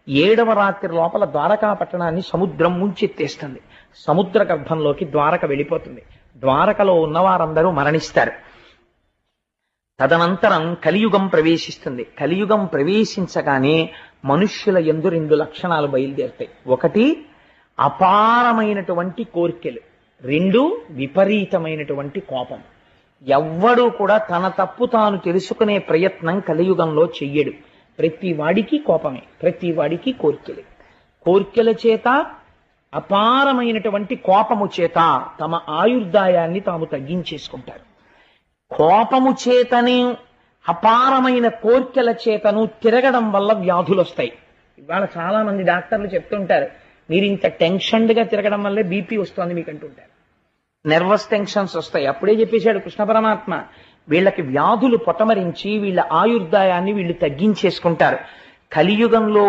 7వ రాత్రి లోపల ద్వారకా పట్టణాన్ని సముద్రం ముంచెత్తేస్తుంది. సముద్ర గర్భంలోకి ద్వారక వెళ్ళిపోతుంది. ద్వారకలో ఉన్నవారందరూ మరణిస్తారు. తదనంతరం కలియుగం ప్రవేశిస్తుంది. కలియుగం ప్రవేశించగానే మనుష్యుల యందు 2 లక్షణాలు బయలుదేరుతాయి. ఒకటి అపారమైనటువంటి కోర్కెలు, 2 విపరీతమైనటువంటి కోపం. ఎవ్వడూ కూడా తన తప్పు తాను తెలుసుకునే ప్రయత్నం కలియుగంలో చెయ్యడు. ప్రతి వాడికి కోపమే, ప్రతి వాడికి కోర్కెలే. కోర్కెల చేత, అపారమైనటువంటి కోపము చేత తమ ఆయుర్దాయాన్ని తాము తగ్గించేసుకుంటారు. కోపము చేతని, అపారమైన కోర్కెల చేతను తిరగడం వల్ల వ్యాధులు వస్తాయి. ఇవాళ చాలా మంది డాక్టర్లు చెప్తుంటారు, మీరు ఇంత టెన్షన్డ్గా తిరగడం వల్లే బీపీ వస్తుంది మీకు అంటుంటారు. నెర్వస్ టెన్షన్స్ వస్తాయి. అప్పుడే చెప్పేశాడు కృష్ణ పరమాత్మ, వీళ్ళకి వ్యాధులు పొటమరించి వీళ్ళ ఆయుర్దాయాన్ని వీళ్ళు తగ్గించేసుకుంటారు. కలియుగంలో